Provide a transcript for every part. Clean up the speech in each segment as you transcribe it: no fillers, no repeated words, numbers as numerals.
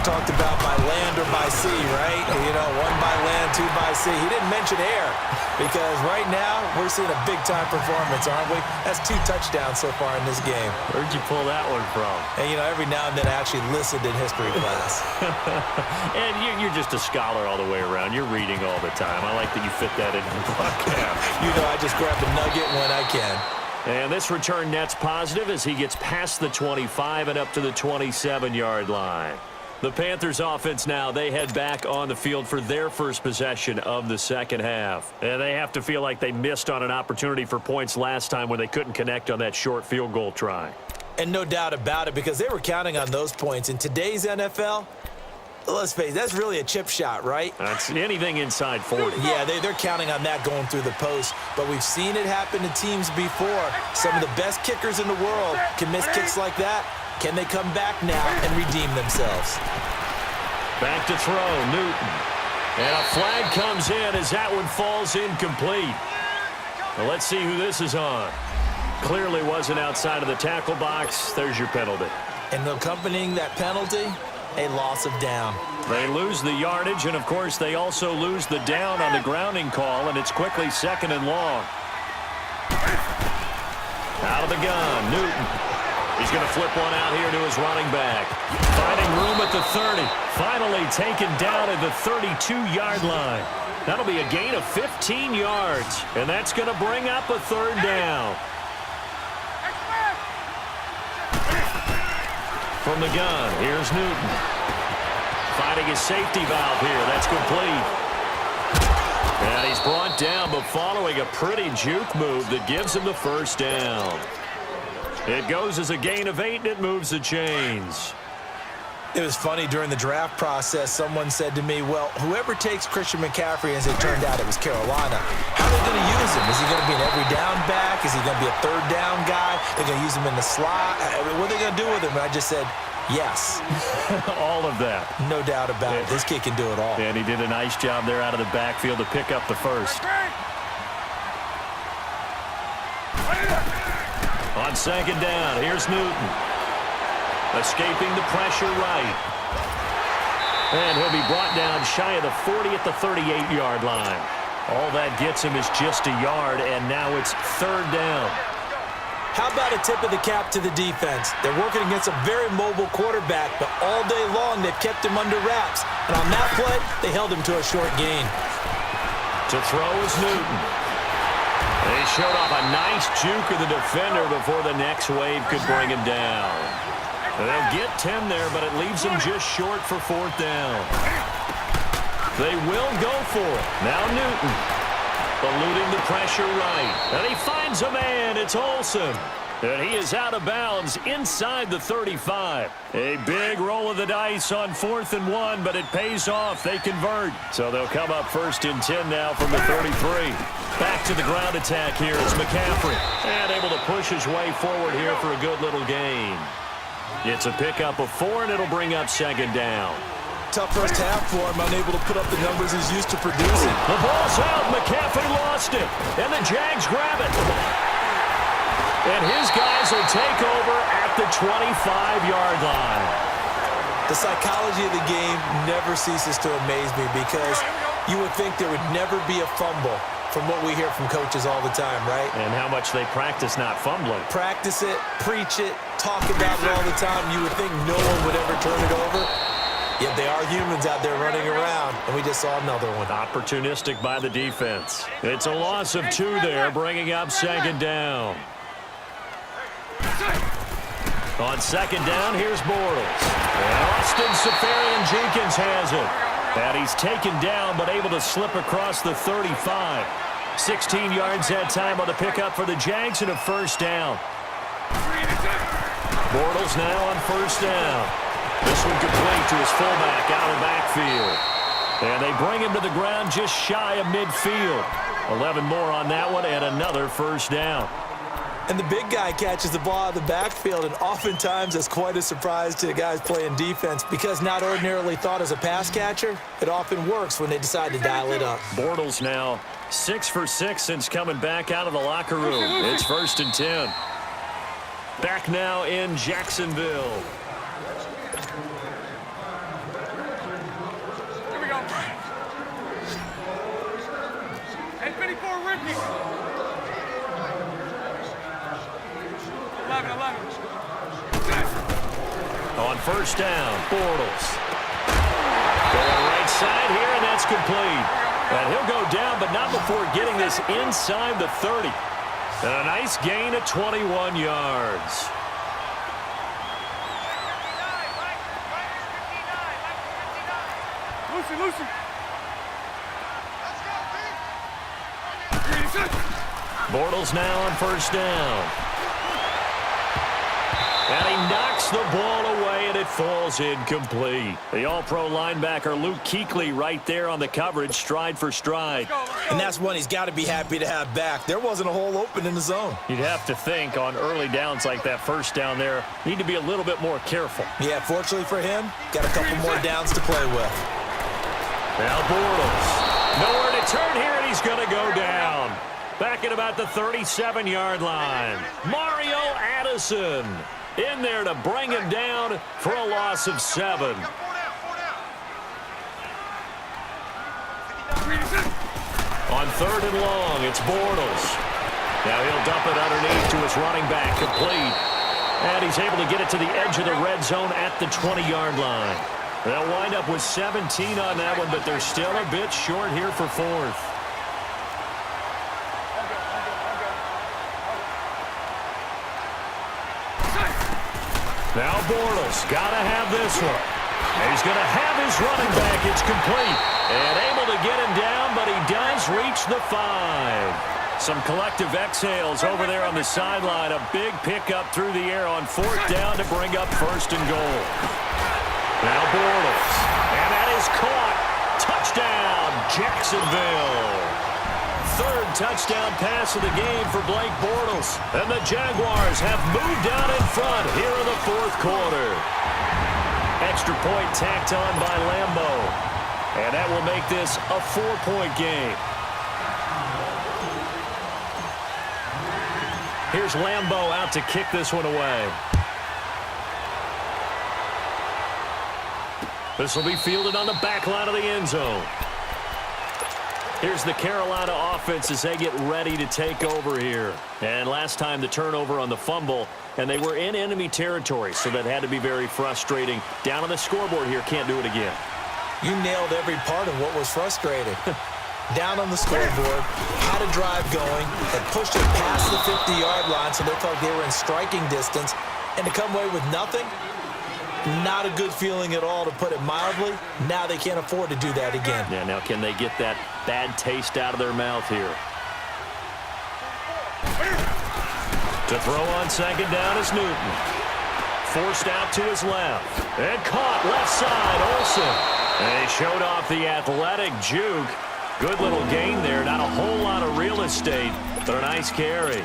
talked about by land or by sea, right? You know, one by land, two by sea. He didn't mention air because right now we're seeing a big-time performance, aren't we? That's 2 touchdowns so far in this game. Where'd you pull that one from? And, you know, every now and then I actually listened in history class. And you're just a scholar all the way around. You're reading all the time. I like that you fit that into the podcast. You know, I just grab a nugget when I can. And this return net's positive as he gets past the 25 and up to the 27-yard line. The Panthers offense now, they head back on the field for their first possession of the second half. And they have to feel like they missed on an opportunity for points last time when they couldn't connect on that short field goal try. And no doubt about it, because they were counting on those points. In today's NFL, let's face it, that's really a chip shot, right? That's anything inside 40. Yeah, they're counting on that going through the post. But we've seen it happen to teams before. Some of the best kickers in the world can miss kicks like that. Can they come back now and redeem themselves? Back to throw, Newton. And a flag comes in as that one falls incomplete. Well, let's see who this is on. Clearly wasn't outside of the tackle box. There's your penalty. And accompanying that penalty, a loss of down. They lose the yardage, and, of course, they also lose the down on the grounding call, and it's quickly 2nd and long. Out of the gun, Newton. He's going to flip one out here to his running back. Finding room at the 30. Finally taken down at the 32-yard line. That'll be a gain of 15 yards, and that's going to bring up a 3rd down. From the gun, here's Newton. Finding his safety valve here. That's complete. And he's brought down, but following a pretty juke move that gives him the 1st down. It goes as a gain of 8, and it moves the chains. It was funny during the draft process. Someone said to me, well, whoever takes Christian McCaffrey, as it turned out it was Carolina, how are they going to use him? Is he going to be an every down back? Is he going to be a 3rd down guy? They're going to use him in the slot? What are they going to do with him? And I just said, yes. All of that. No doubt about it. This kid can do it all. And he did a nice job there out of the backfield to pick up the 1st. On 2nd down, here's Newton. Escaping the pressure right. And he'll be brought down shy of the 40 at the 38-yard line. All that gets him is just a yard, and now it's 3rd down. How about a tip of the cap to the defense? They're working against a very mobile quarterback, but all day long they've kept him under wraps. And on that play, they held him to a short gain. To throw is Newton. They showed off a nice juke of the defender before the next wave could bring him down. They'll get 10 there, but it leaves them just short for 4th down. They will go for it. Now Newton, eluding the pressure right. And he finds a man. It's Olsen. And he is out of bounds inside the 35. A big roll of the dice on 4th and 1, but it pays off. They convert. So they'll come up 1st and 10 now from the 33. Back to the ground attack here is McCaffrey. And able to push his way forward here for a good little gain. It's a pickup of 4, and it'll bring up 2nd down. Tough first half for him, unable to put up the numbers he's used to producing. The ball's out. McCaffrey lost it. And the Jags grab it. And his guys will take over at the 25-yard line. The psychology of the game never ceases to amaze me because you would think there would never be a fumble from what we hear from coaches all the time, right? And how much they practice not fumbling. Practice it, preach it, talk about it all the time. You would think no one would ever turn it over. Yet they are humans out there running around, and we just saw another one. Opportunistic by the defense. It's a loss of 2 there, bringing up 2nd down. On 2nd down, here's Bortles. And Austin Seferian-Jenkins has it. And he's taken down, but able to slip across the 35. 16 yards that time on the pickup for the Jags and a 1st down. Bortles now on 1st down. This one complete to his fullback out of the backfield. And they bring him to the ground just shy of midfield. 11 more on that one and another 1st down. And the big guy catches the ball out of the backfield, and oftentimes that's quite a surprise to the guys playing defense because not ordinarily thought as a pass catcher, it often works when they decide to dial it up. Bortles now 6 for 6 since coming back out of the locker room. It's 1st and 10. Back now in Jacksonville. on first down. Bortles. Going right side here, and that's complete. And he'll go down, but not before getting this inside the 30. And a nice gain of 21 yards. Bortles now on first down. And he knocks the ball away, and it falls incomplete. The all-pro linebacker Luke Kuechly right there on the coverage, stride for stride. And that's one he's got to be happy to have back. There wasn't a hole open in the zone. You'd have to think on early downs like that first down there, need to be a little bit more careful. Yeah, fortunately for him, got a couple more downs to play with. Now Bortles. Nowhere to turn here, and he's going to go down. Back at about the 37-yard line. Mario Addison in there to bring him down for a loss of 7. On third and long, it's Bortles. Now he'll dump it underneath to his running back, complete. And he's able to get it to the edge of the red zone at the 20-yard line. They'll wind up with 17 on that one, but they're still a bit short here for fourth. Now Bortles, got to have this one. And he's going to have his running back. It's complete. And able to get him down, but he does reach the 5. Some collective exhales over there on the sideline. A big pickup through the air on fourth down to bring up first and goal. Now Bortles. And that is caught. Touchdown, Jacksonville. Third touchdown pass of the game for Blake Bortles. And the Jaguars have moved out in front here in the fourth quarter. Extra point tacked on by Lambo. And that will make this a 4-point game. Here's Lambo out to kick this one away. This will be fielded on the back line of the end zone. Here's the Carolina offense as they get ready to take over here. And last time the turnover on the fumble, and they were in enemy territory, so that had to be very frustrating. Down on the scoreboard here, can't do it again. You nailed every part of what was frustrating. Down on the scoreboard, had a drive going, had pushed it past the 50-yard line so they felt like they were in striking distance, and to come away with nothing, not a good feeling at all, to put it mildly. Now they can't afford to do that again. Yeah, now can they get that bad taste out of their mouth here? To throw on second down is Newton. Forced out to his left. And caught left side, Olsen. And he showed off the athletic juke. Good little gain there. Not a whole lot of real estate, but a nice carry.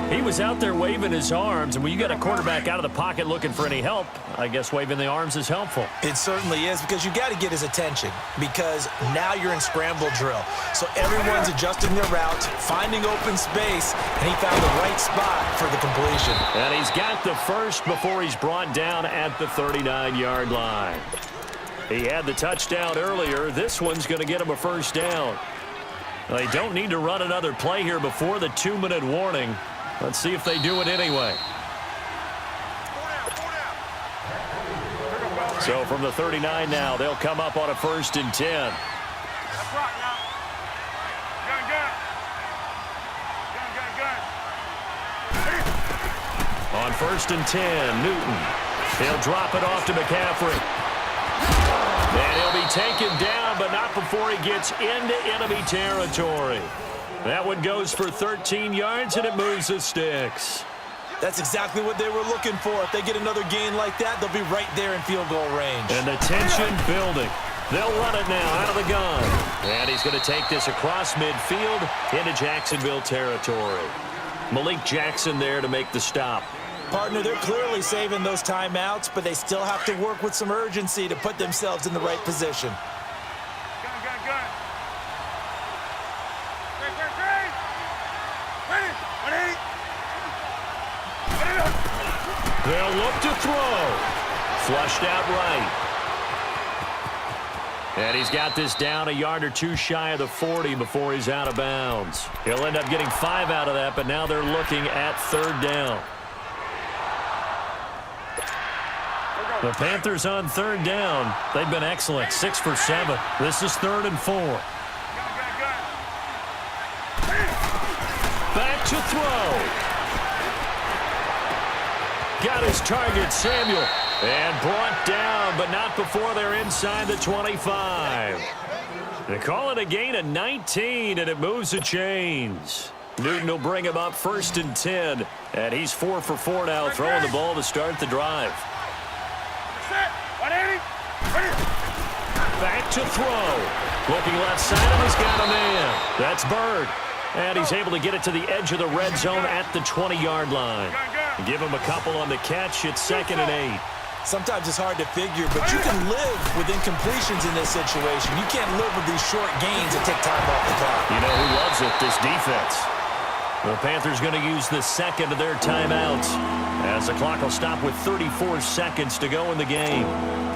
He was out there waving his arms, and when you got a quarterback out of the pocket looking for any help, I guess waving the arms is helpful. It certainly is, because you got to get his attention, because now you're in scramble drill. So everyone's adjusting their routes, finding open space, and he found the right spot for the completion. And he's got the first before he's brought down at the 39-yard line. He had the touchdown earlier. This one's going to get him a first down. They don't need to run another play here before the 2-minute warning. Let's see if they do it anyway. So from the 39 now, they'll come up on a 1st and 10. On 1st and 10, Newton. He'll drop it off to McCaffrey. And he'll be taken down, but not before he gets into enemy territory. That one goes for 13 yards, and it moves the sticks. That's exactly what they were looking for. If they get another gain like that, they'll be right there in field goal range. And the tension building. They'll run it now out of the gun. And he's going to take this across midfield into Jacksonville territory. Malik Jackson there to make the stop. Partner, they're clearly saving those timeouts, but they still have to work with some urgency to put themselves in the right position. They'll look to throw. Flushed out right. And he's got this down a yard or two shy of the 40 before he's out of bounds. He'll end up getting 5 out of that, but now they're looking at 3rd down. The Panthers on third down. They've been excellent, 6 for 7. This is 3rd and 4. Back to throw. Got his target, Samuel. And brought down, but not before they're inside the 25. They call it a gain of 19, and it moves the chains. Newton will bring him up 1st and 10. And he's 4 for 4 now, throwing the ball to start the drive. Back to throw. Looking left side, and he's got a man. That's Bird. And he's able to get it to the edge of the red zone at the 20-yard line. Give him a couple on the catch. It's 2nd and 8. Sometimes it's hard to figure, but you can live with incompletions in this situation. You can't live with these short gains that take time off the clock. You know who loves it? This defense. The Panthers going to use the second of their timeouts as the clock will stop with 34 seconds to go in the game.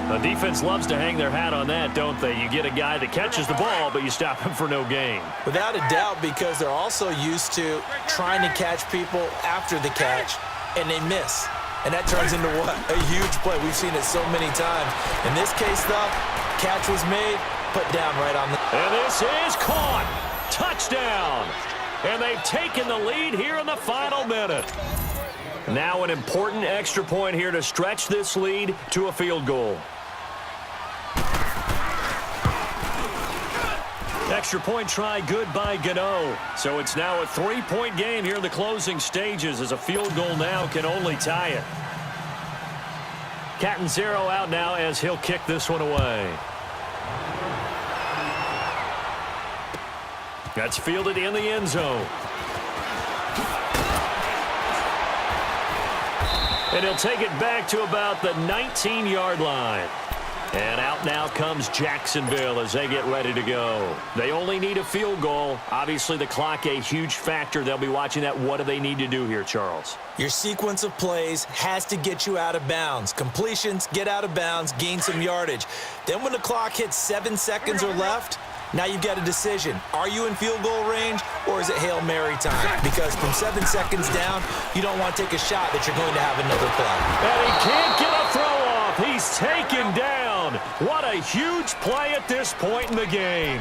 The defense loves to hang their hat on that, don't they? You get a guy that catches the ball, but you stop him for no gain. Without a doubt, because they're also used to trying to catch people after the catch, and they miss. And that turns into what? A huge play. We've seen it so many times. In this case, though, catch was made, put down right on the... And this is caught. Touchdown. And they've taken the lead here in the final minute. Now an important extra point here to stretch this lead to a field goal. Extra point try good by Gano. So it's now a 3-point game here in the closing stages as a field goal now can only tie it. Catanzaro out now as he'll kick this one away. That's fielded in the end zone. And he'll take it back to about the 19-yard line. And out now comes Jacksonville as they get ready to go. They only need a field goal. Obviously, the clock a huge factor. They'll be watching that. What do they need to do here, Charles? Your sequence of plays has to get you out of bounds. Completions, get out of bounds, gain some yardage. Then when the clock hits 7 seconds or left, now you've got a decision. Are you in field goal range, or is it Hail Mary time? Because from 7 seconds down, you don't want to take a shot that you're going to have another play. And he can't get a throw off. He's taken down. What a huge play at this point in the game.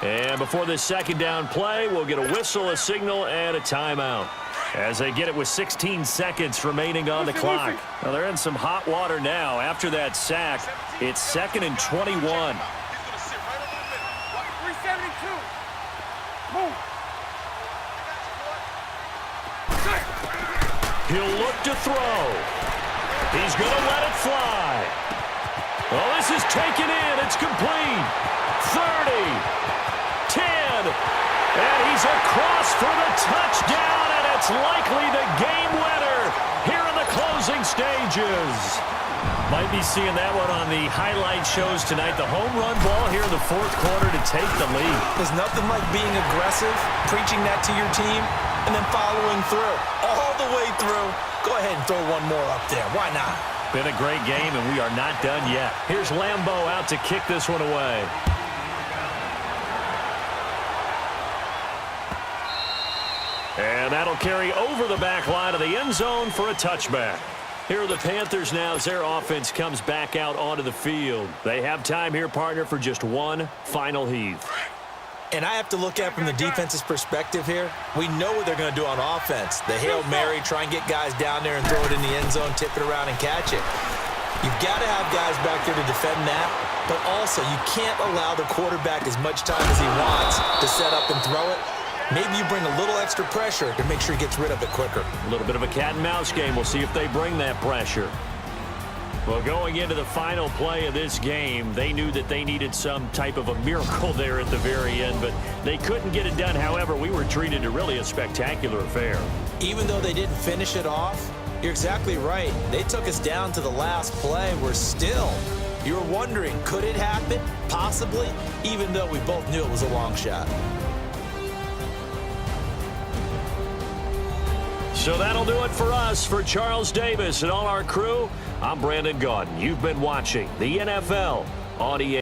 And before this second down play, we'll get a whistle, a signal, and a timeout as they get it with 16 seconds remaining on the clock. Now they're in some hot water now. After that sack, it's 2nd and 21. He'll look to throw. He's going to let it fly. Oh, this is taken in. It's complete. 30, 10, and he's across for the touchdown, and it's likely the game winner here in the closing stages. Might be seeing that one on the highlight shows tonight. The home run ball here in the 4th quarter to take the lead. There's nothing like being aggressive, preaching that to your team, and then following through. All the way through. Go ahead and throw one more up there. Why not? Been a great game, and we are not done yet. Here's Lambeau out to kick this one away. And that'll carry over the back line of the end zone for a touchback. Here are the Panthers now as their offense comes back out onto the field. They have time here, partner, for just one final heave. And I have to look at it from the defense's perspective here. We know what they're going to do on offense. The Hail Mary, try and get guys down there and throw it in the end zone, tip it around and catch it. You've got to have guys back there to defend that, but also you can't allow the quarterback as much time as he wants to set up and throw it. Maybe you bring a little extra pressure to make sure he gets rid of it quicker. A little bit of a cat and mouse game. We'll see if they bring that pressure. Well, going into the final play of this game, they knew that they needed some type of a miracle there at the very end, but they couldn't get it done. However, we were treated to really a spectacular affair. Even though they didn't finish it off, you're exactly right. They took us down to the last play. We're still, you're wondering, could it happen? Possibly, even though we both knew it was a long shot. So that'll do it for us. For Charles Davis and all our crew, I'm Brandon Gaudin. You've been watching the NFL on EA.